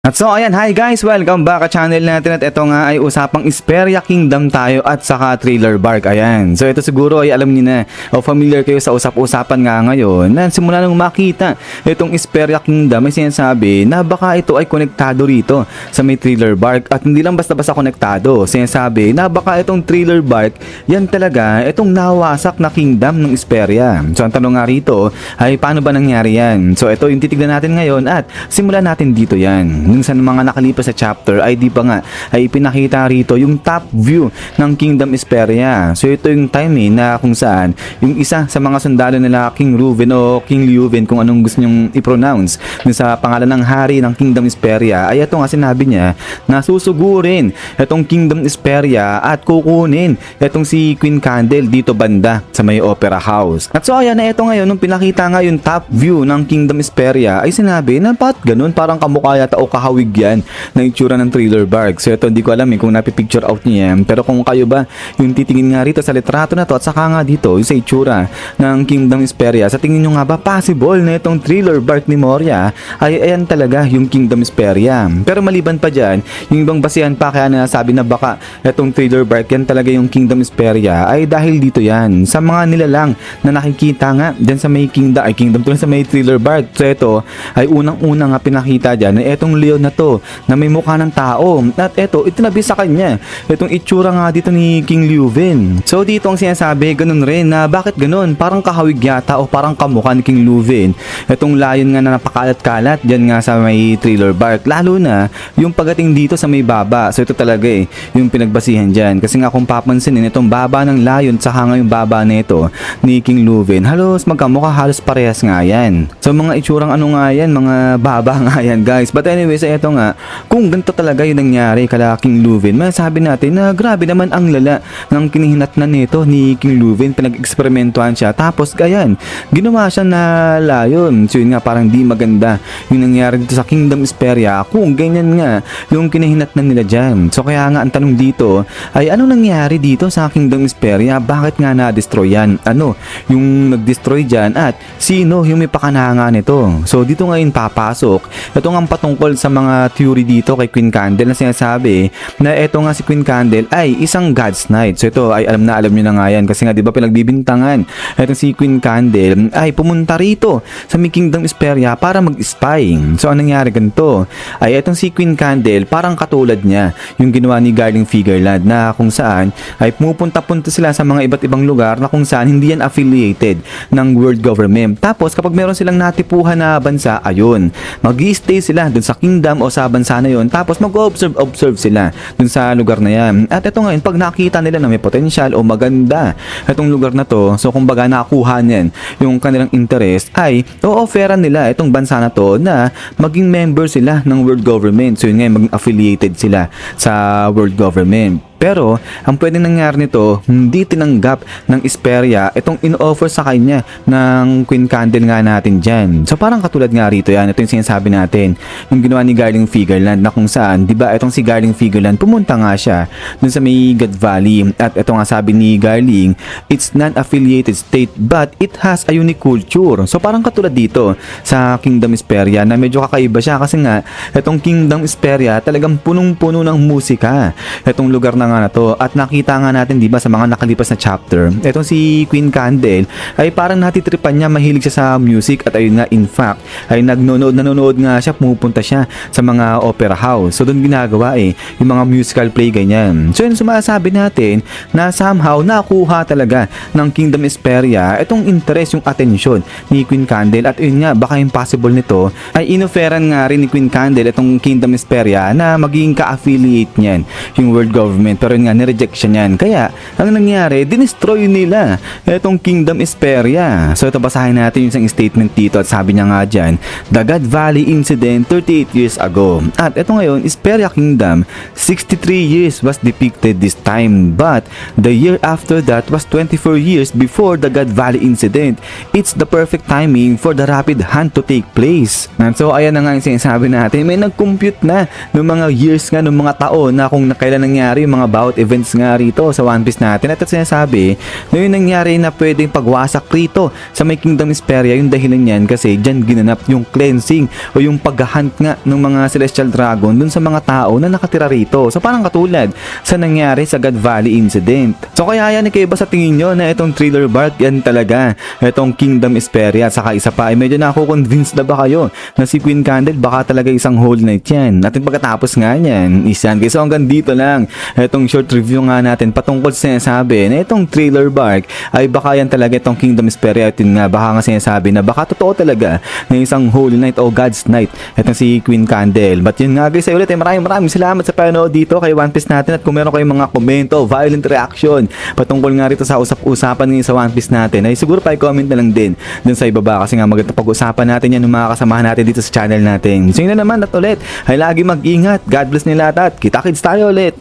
At so ayan, hi guys! Welcome back sa channel natin at ito nga ay usapang Esperia Kingdom tayo at saka Thriller Bark. Ayan, so ito siguro ay alam niyo na o familiar kayo sa usap-usapan nga ngayon na simula nang makita itong Esperia Kingdom ay sinasabi na baka ito ay konektado rito sa may Thriller Bark at hindi lang basta-basta konektado. Sinasabi na baka itong Thriller Bark yan talaga itong nawasak na kingdom ng Esperia. So ang tanong nga rito ay paano ba nangyari yan? So ito yung titignan natin ngayon at simulan natin dito yan. Nung sa mga nakalipas sa chapter ay di pa nga ay ipinakita rito yung top view ng Kingdom Esperia. So ito yung time na kung saan yung isa sa mga sundalo nila King Reuven o King Leuven kung anong gusto nyong i-pronounce sa pangalan ng hari ng Kingdom Esperia ay ito nga sinabi niya na susugurin itong Kingdom Esperia at kukunin itong si Queen Candle dito banda sa may Opera House. At so ayan na ito ngayon nung pinakita nga yung top view ng Kingdom Esperia ay sinabi na pat ganun parang kamukha yata o kahawig yan na itsura ng Thriller Bark. So ito hindi ko alam kung napipicture out niya yan. Pero kung kayo ba yung titingin nga rito sa litrato na to at saka nga dito yung sa itsura ng Kingdom Esperia, sa tingin nyo nga ba possible na itong Thriller Bark ni Moria ay ayan talaga yung Kingdom Esperia. Pero maliban pa dyan, yung ibang basihan pa kaya nasabi na baka itong Thriller Bark yan talaga yung Kingdom Esperia ay dahil dito yan sa mga nilalang na nakikita nga dyan sa may Kingdom to sa may Thriller Bark. So ito ay unang-unang nga pinakita dyan na itong leon na to na may mukha ng tao at eto itinabi sa kanya itong itsura nga dito ni King Leuven. So dito ang sinasabi ganun rin na bakit ganun parang kahawig yata o parang kamukha ni King Leuven itong layon nga na napakalat-kalat dyan nga sa may Thriller Bark, lalo na yung pagdating dito sa may baba. So ito talaga yung pinagbasihan dyan kasi nga kung papansinin itong baba ng layon saka nga yung baba nito ni King Leuven halos magkamukha, halos parehas nga yan. So mga itsurang ano nga yan, mga baba nga yan guys. But anyway, sa ito nga, kung ganito talaga yung nangyari kala King Leuven, masasabi natin na grabe naman ang lala ng kinihinatnan nito ni King Leuven. Pinag-eksperimentuhan siya tapos gayan, ginawa siya na layon. So yun nga parang di maganda yung nangyari dito sa Kingdom Esperia kung ganyan nga yung kinihinatnan nila dyan. So kaya nga ang tanong dito ay ano nangyari dito sa Kingdom Esperia? Bakit nga na-destroy yan? Ano yung nag-destroy dyan at sino yung may pakananga nito? So dito ngayon papasok ito nga patungkol sa mga theory dito kay Queen Candle na sinasabi na ito nga si Queen Candle ay isang God's Knight. So ito ay alam nyo na nga yan kasi nga diba pinagbibintangan ito si Queen Candle ay pumunta rito sa may Kingdom Esperia para mag-spy. So ang nangyari ganito ay itong si Queen Candle parang katulad niya yung ginawa ni Garling Figureland na kung saan ay pumupunta-punta sila sa mga iba't ibang lugar na kung saan hindi yan affiliated ng world government. Tapos kapag meron silang natipuhan na bansa, ayun, mag-i-stay sila dun sa kingdom o sa bansa na yun tapos mag-observe sila dun sa lugar na yan. At ito ngayon pag nakita nila na may potential o maganda itong lugar na to, so kumbaga nakuha niyan yung kanilang interest ay o-offeran nila itong bansa na to na maging member sila ng world government. So yun ngayon maging affiliated sila sa world government. Pero, ang pwedeng nangyari nito, hindi tinanggap ng Esperia itong in-offer sa kanya ng Queen Candle nga natin dyan. So, parang katulad nga rito yan. Ito yung sinasabi natin. Yung ginawa ni Garling Figureland na kung saan, di ba itong si Garling Figureland, pumunta nga siya dun sa may God Valley. At ito nga sabi ni Garling, it's non-affiliated state but it has a unique culture. So, parang katulad dito sa Kingdom Esperia na medyo kakaiba siya kasi nga, itong Kingdom Esperia talagang punong-puno ng musika. Itong lugar na nga na to at nakita nga natin di ba sa mga nakalipas na chapter etong si Queen Candle ay parang natitripan niya, mahilig siya sa music at ayun nga in fact ay nanonood nga siya, pumupunta siya sa mga opera house. So doon ginagawa yung mga musical play ganyan. So yun sumasabi natin na somehow nakuha talaga ng Kingdom Esperia itong interest, yung attention ni Queen Candle at yun nga baka impossible nito ay inoferan nga rin ni Queen Candle itong Kingdom Esperia na maging ka-affiliate niyan yung world government. Pero yun nga, nireject siya niyan. Kaya, ang nangyari, dinestroy nila itong Kingdom Esperia. So, ito basahin natin yung isang statement dito at sabi niya nga dyan, the God Valley incident 38 years ago. At ito ngayon, Esperia Kingdom, 63 years was depicted this time. But, the year after that was 24 years before the God Valley incident. It's the perfect timing for the rapid hunt to take place. And so, ayan na nga yung sinasabi natin. May nag-compute na ng mga years nga, ng mga taon na kung kailan nangyari yung mga about events nga rito sa One Piece natin at sinasabi na yung nangyari na pwedeng pagwasak rito sa may Kingdom Hesperia, yung dahilan yan kasi dyan ginanap yung cleansing o yung paghahunt nga ng mga Celestial Dragon dun sa mga tao na nakatira rito. So parang katulad sa nangyari sa God Valley incident. So kaya yan, kayo ba sa tingin nyo na itong Thriller Bark yan talaga itong Kingdom Hesperia? At saka isa pa ay medyo nako-convince na ba kayo na si Queen Candle baka talaga isang Whole Knight yan? At pagkatapos nga yan, isan. So hanggang dito lang itong short review nga natin patungkol sa sinasabi na itong Thriller Bark ay baka yan talaga itong Kingdom Hesperia. At yun nga, baka nga sinasabi na baka totoo talaga na isang Holy Knight o God's Knight itong si Queen Candle. But yun nga guys, ay ulit ay maraming salamat sa panonood dito kay One Piece natin. At kung meron kayong mga komento, violent reaction patungkol nga rito sa usap-usapan ngayon sa One Piece natin, ay siguro pa i-comment na lang din dun sa ibaba kasi nga maganda pag-usapan natin yan ng mga kasamahan natin dito sa channel natin. So yun na naman at ulit ay lagi mag-ingat. God bless nila lahat at kita-kits tayo ulit.